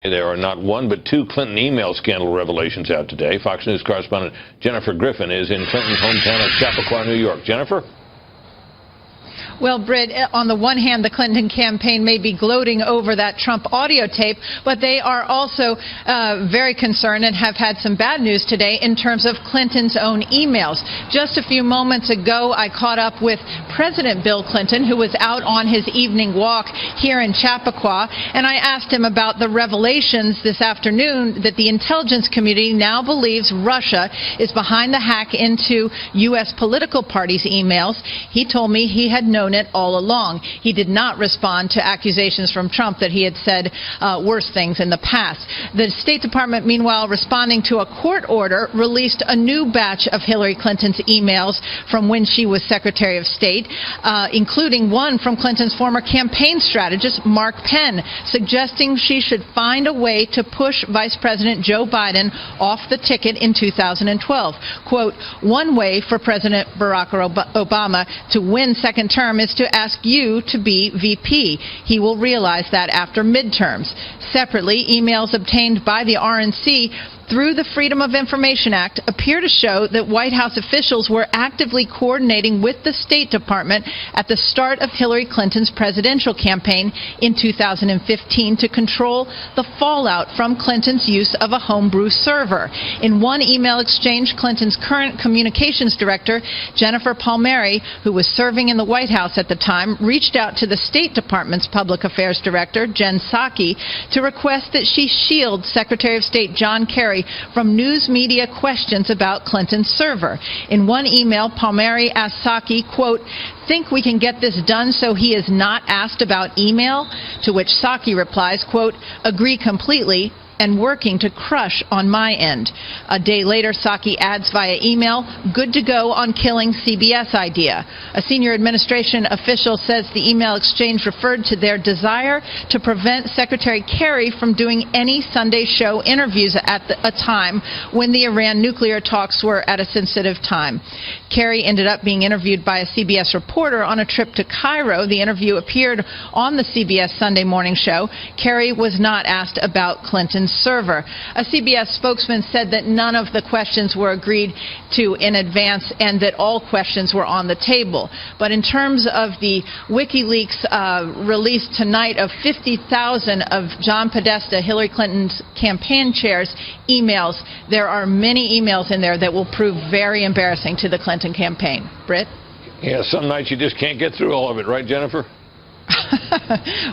There are not one but two Clinton email scandal revelations out today. Fox News correspondent Jennifer Griffin is in Clinton's hometown of Chappaqua, New York. Jennifer? Well, Britt, on the one hand, the Clinton campaign may be gloating over that Trump audio tape, but they are also very concerned and have had some bad news today in terms of Clinton's own emails. Just a few moments ago, I caught up with President Bill Clinton, who was out on his evening walk here in Chappaqua, and I asked him about the revelations this afternoon that the intelligence community now believes Russia is behind the hack into U.S. political parties' emails. He told me he had known it all along. He did not respond to accusations from Trump that he had said worse things in the past. The State Department, meanwhile, responding to a court order, released a new batch of Hillary Clinton's emails from when she was Secretary of State, including one from Clinton's former campaign strategist, Mark Penn, suggesting she should find a way to push Vice President Joe Biden off the ticket in 2012. Quote, one way for President Barack Obama to win second term is to ask you to be VP. He will realize that after midterms. Separately, emails obtained by the RNC through the Freedom of Information Act appear to show that White House officials were actively coordinating with the State Department at the start of Hillary Clinton's presidential campaign in 2015 to control the fallout from Clinton's use of a homebrew server. In one email exchange, Clinton's current communications director, Jennifer Palmieri, who was serving in the White House at the time, reached out to the State Department's public affairs director, Jen Psaki, to request that she shield Secretary of State John Kerry from news media questions about Clinton's server. In one email, Palmieri asked Psaki, quote, think we can get this done so he is not asked about email? To which Psaki replies, quote, agree completely, and working to crush on my end. A day later, Psaki adds via email, good to go on killing CBS idea. A senior administration official says the email exchange referred to their desire to prevent Secretary Kerry from doing any Sunday show interviews at a time when the Iran nuclear talks were at a sensitive time. Kerry ended up being interviewed by a CBS reporter on a trip to Cairo. The interview appeared on the CBS Sunday morning show. Kerry was not asked about Clinton's server. A CBS spokesman said that none of the questions were agreed to in advance and that all questions were on the table. But in terms of the WikiLeaks release tonight of 50,000 of John Podesta, Hillary Clinton's campaign chair's emails, there are many emails in there that will prove very embarrassing to the Clinton campaign. Britt? Yeah, some nights you just can't get through all of it, right, Jennifer?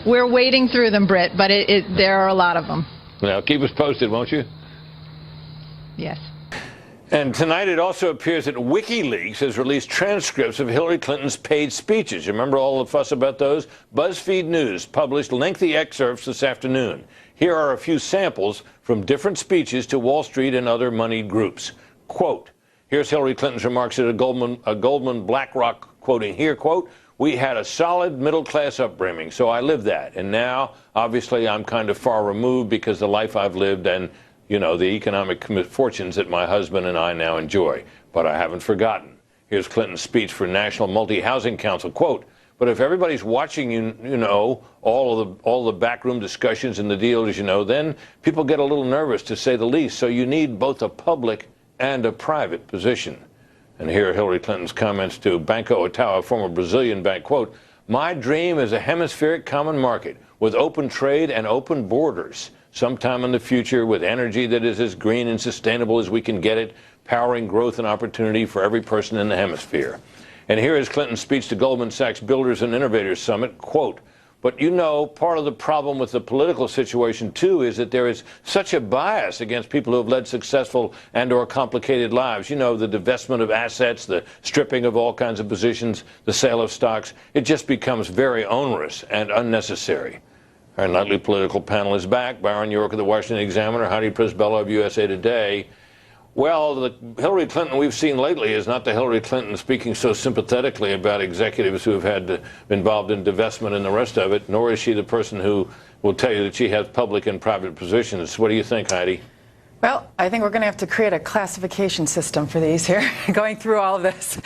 We're wading through them, Britt, but there are a lot of them. Now, keep us posted, won't you? Yes. And tonight it also appears that WikiLeaks has released transcripts of Hillary Clinton's paid speeches. You remember all the fuss about those? BuzzFeed News published lengthy excerpts this afternoon. Here are a few samples from different speeches to Wall Street and other moneyed groups. Quote, here's Hillary Clinton's remarks at a Goldman BlackRock quoting here, quote, we had a solid middle-class upbringing, so I lived that. And now, obviously, I'm kind of far removed because the life I've lived and, you know, the economic fortunes that my husband and I now enjoy. But I haven't forgotten. Here's Clinton's speech for National Multi-Housing Council. Quote, but if everybody's watching you know, all the backroom discussions and the deals, you know, then people get a little nervous, to say the least. So you need both a public and a private position. And here are Hillary Clinton's comments to Banco Itaú, a former Brazilian bank. Quote, my dream is a hemispheric common market with open trade and open borders. Sometime in the future with energy that is as green and sustainable as we can get it, powering growth and opportunity for every person in the hemisphere. And here is Clinton's speech to Goldman Sachs Builders and Innovators Summit. Quote, but you know, part of the problem with the political situation, too, is that there is such a bias against people who have led successful and or complicated lives. You know, the divestment of assets, the stripping of all kinds of positions, the sale of stocks. It just becomes very onerous and unnecessary. Our nightly political panel is back. Byron York of the Washington Examiner, Heidi Prisbilla of USA Today. Well, the Hillary Clinton we've seen lately is not the Hillary Clinton speaking so sympathetically about executives who have had involved in divestment and the rest of it, nor is she the person who will tell you that she has public and private positions. What do you think, Heidi? Well, I think we're going to have to create a classification system for these here, going through all of this.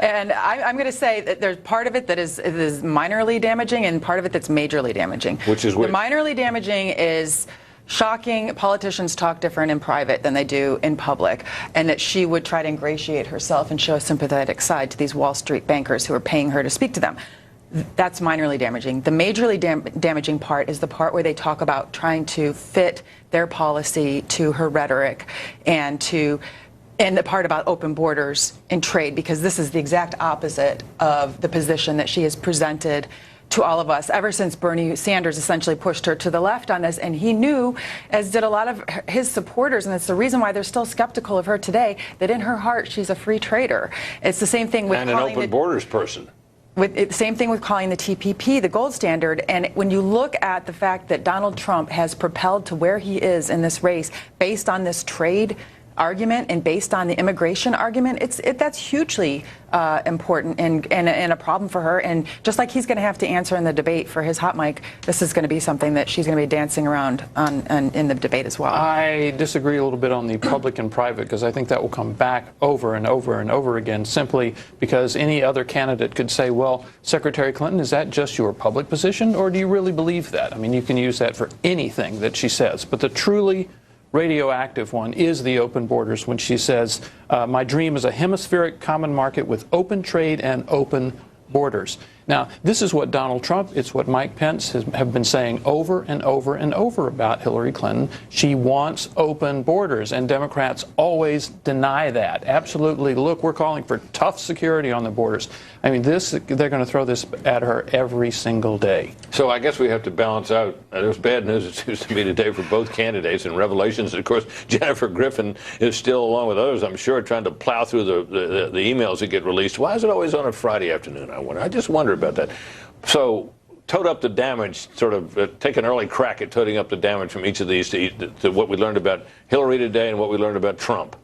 And I'm going to say that there's part of it that is minorly damaging and part of it that's majorly damaging. Which is which? The minorly damaging is shocking politicians talk different in private than they do in public, and that she would try to ingratiate herself and show a sympathetic side to these Wall Street bankers who are paying her to speak to them. That's minorly damaging. The majorly damaging part is the part where they talk about trying to fit their policy to her rhetoric and the part about open borders and trade, because this is the exact opposite of the position that she has presented to all of us ever since Bernie Sanders essentially pushed her to the left on this. And he knew, as did a lot of his supporters, and it's the reason why they're still skeptical of her today, that in her heart she's a free trader. It's the same thing with and an open borders person. Same thing with calling the TPP the gold standard. And when you look at the fact that Donald Trump has propelled to where he is in this race based on this trade argument and based on the immigration argument, that's hugely important and a problem for her. And just like he's going to have to answer in the debate for his hot mic, this is going to be something that she's going to be dancing around on in the debate as well. I disagree a little bit on the public and private, because I think that will come back over and over and over again, simply because any other candidate could say, well, Secretary Clinton, is that just your public position, or do you really believe that? I mean, you can use that for anything that she says, but the truly radioactive one is the open borders, when she says, my dream is a hemispheric common market with open trade and open borders. Now, this is what Donald Trump, it's what Mike Pence have been saying over and over and over about Hillary Clinton. She wants open borders, and Democrats always deny that. Absolutely. Look, we're calling for tough security on the borders. I mean, they're going to throw this at her every single day. So I guess we have to balance out. There's bad news, it seems to me, today for both candidates, and revelations. Of course, Jennifer Griffin is still, along with others, I'm sure, trying to plow through the emails that get released. Why is it always on a Friday afternoon, I wonder? I just wonder about that. So, tote up the damage, sort of take an early crack at toting up the damage from each of these to what we learned about Hillary today and what we learned about Trump.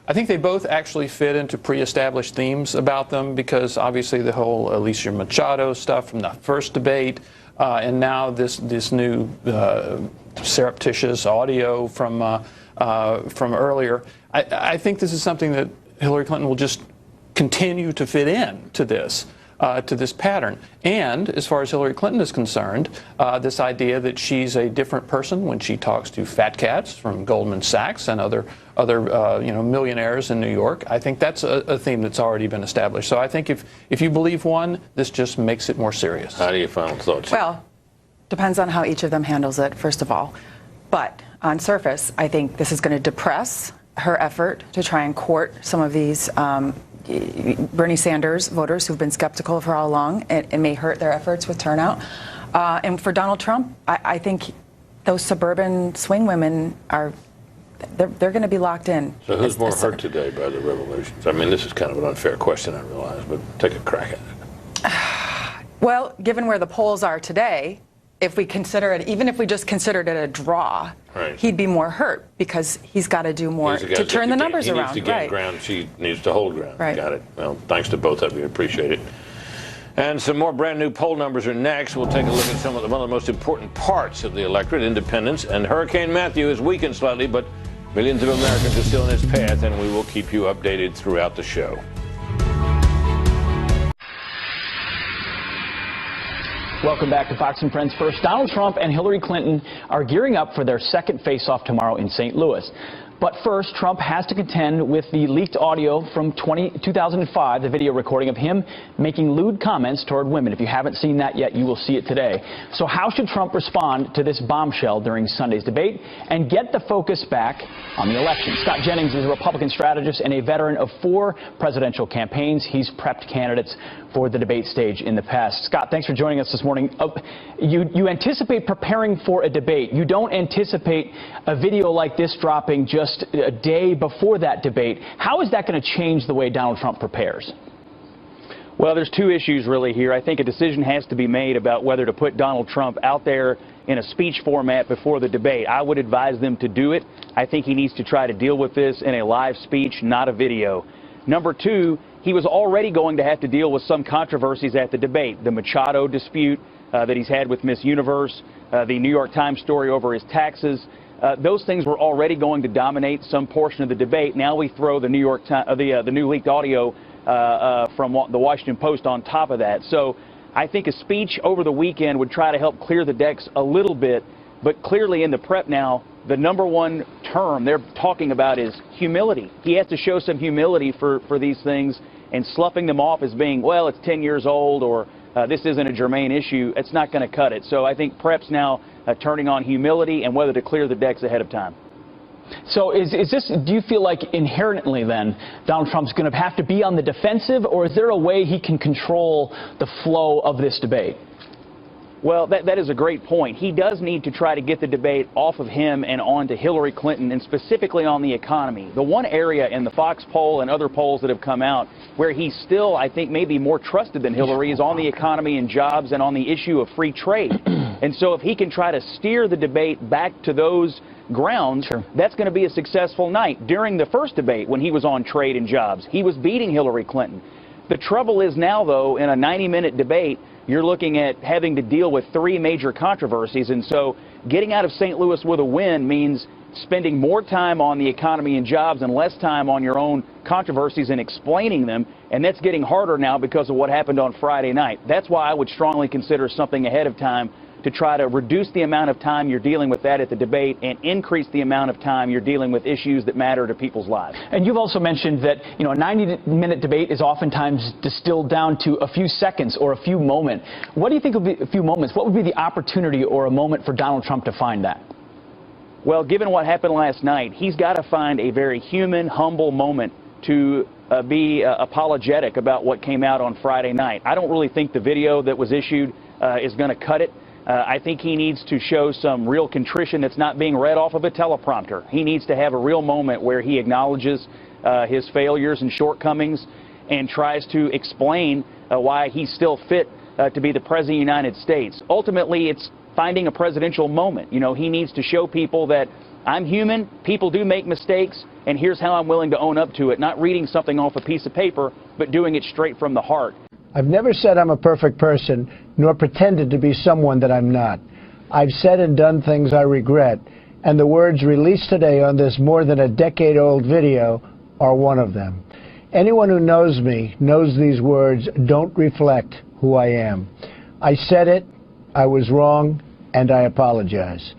I think they both actually fit into pre-established themes about them, because obviously the whole Alicia Machado stuff from the first debate, and now this new surreptitious audio from earlier. I think this is something that Hillary Clinton will just continue to fit in to this pattern. And as far as Hillary Clinton is concerned, this idea that she's a different person when she talks to fat cats from Goldman Sachs and other millionaires in New York, I think that's a theme that's already been established. So I think if you believe one, this just makes it more serious. How do you final thoughts? Well, depends on how each of them handles it, first of all. But on surface, I think this is going to depress her effort to try and court some of these Bernie Sanders voters who've been skeptical of her all along. It may hurt their efforts with turnout. And for Donald Trump, I think those suburban swing women they're going to be locked in. So who's more hurt today by the revelations? I mean, this is kind of an unfair question, I realize, but take a crack at it. Well, given where the polls are today, if we consider it, even if we just considered it a draw, right, he'd be more hurt because he's got to do more to turn the numbers around. He needs to gain ground. She needs to hold ground. Right. Got it. Well, thanks to both of you. Appreciate it. And some more brand new poll numbers are next. We'll take a look at one of the most important parts of the electorate, independence. And Hurricane Matthew has weakened slightly, but millions of Americans are still in its path, and we will keep you updated throughout the show. Welcome back to Fox & Friends. First, Donald Trump and Hillary Clinton are gearing up for their second face-off tomorrow in St. Louis. But first, Trump has to contend with the leaked audio from 2005, the video recording of him making lewd comments toward women. If you haven't seen that yet, you will see it today. So how should Trump respond to this bombshell during Sunday's debate and get the focus back on the election? Scott Jennings is a Republican strategist and a veteran of 4 presidential campaigns. He's prepped candidates for the debate stage in the past. Scott, thanks for joining us this morning. You anticipate preparing for a debate. You don't anticipate a video like this dropping just a day before that debate. How is that going to change the way Donald Trump prepares? Well, there's 2 issues really here. I think a decision has to be made about whether to put Donald Trump out there in a speech format before the debate. I would advise them to do it. I think he needs to try to deal with this in a live speech, not a video. Number 2, he was already going to have to deal with some controversies at the debate. The Machado dispute that he's had with Miss Universe, the New York Times story over his taxes. Those things were already going to dominate some portion of the debate. Now we throw the the new leaked audio from the Washington Post on top of that. So I think a speech over the weekend would try to help clear the decks a little bit But clearly in the prep now, the number one term they're talking about is humility. He has to show some humility for these things, and sloughing them off as being, well, it's 10 years old, or this isn't a germane issue. It's not going to cut it. So I think prep's now turning on humility and whether to clear the decks ahead of time. So is this, do you feel like inherently then Donald Trump's going to have to be on the defensive, or is there a way he can control the flow of this debate? Well, that is a great point. He does need to try to get the debate off of him and on to Hillary Clinton, and specifically on the economy. The one area in the Fox poll and other polls that have come out where he's still, I think, maybe more trusted than Hillary is on the economy and jobs and on the issue of free trade. And so if he can try to steer the debate back to those grounds, sure, that's going to be a successful night. During the first debate, when he was on trade and jobs, he was beating Hillary Clinton. The trouble is now, though, in a 90-minute debate, you're looking at having to deal with 3 major controversies. And so getting out of St. Louis with a win means spending more time on the economy and jobs and less time on your own controversies and explaining them. And that's getting harder now because of what happened on Friday night. That's why I would strongly consider something ahead of time to try to reduce the amount of time you're dealing with that at the debate and increase the amount of time you're dealing with issues that matter to people's lives. And you've also mentioned that, you know, a 90-minute debate is oftentimes distilled down to a few seconds or a few moments. What do you think would be a few moments? What would be the opportunity or a moment for Donald Trump to find that? Well, given what happened last night, he's got to find a very human, humble moment to be apologetic about what came out on Friday night. I don't really think the video that was issued is going to cut it. I think he needs to show some real contrition that's not being read off of a teleprompter. He needs to have a real moment where he acknowledges his failures and shortcomings and tries to explain why he's still fit to be the President of the United States. Ultimately, it's finding a presidential moment. You know, he needs to show people that I'm human, people do make mistakes, and here's how I'm willing to own up to it. Not reading something off a piece of paper, but doing it straight from the heart. I've never said I'm a perfect person, nor pretended to be someone that I'm not. I've said and done things I regret, and the words released today on this more than a decade-old video are one of them. Anyone who knows me knows these words don't reflect who I am. I said it, I was wrong, and I apologize.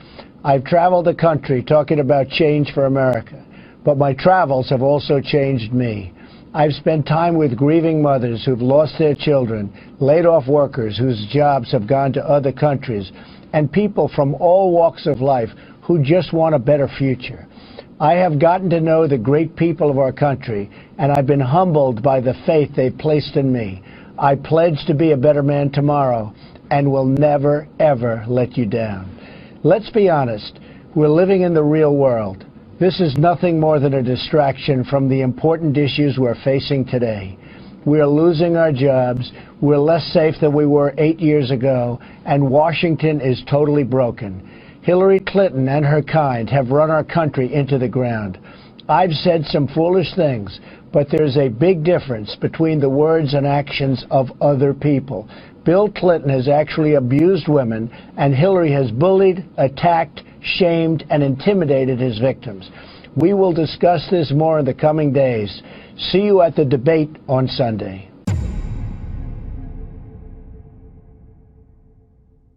I've traveled the country talking about change for America, but my travels have also changed me. I've spent time with grieving mothers who've lost their children, laid-off workers whose jobs have gone to other countries, and people from all walks of life who just want a better future. I have gotten to know the great people of our country, and I've been humbled by the faith they've placed in me. I pledge to be a better man tomorrow and will never, ever let you down. Let's be honest, we're living in the real world. This is nothing more than a distraction from the important issues we're facing today. We're losing our jobs, we're less safe than we were 8 years ago, and Washington is totally broken. Hillary Clinton and her kind have run our country into the ground. I've said some foolish things, but there's a big difference between the words and actions of other people. Bill Clinton has actually abused women, and Hillary has bullied, attacked, shamed, and intimidated his victims. We will discuss this more in the coming days. See you at the debate on Sunday.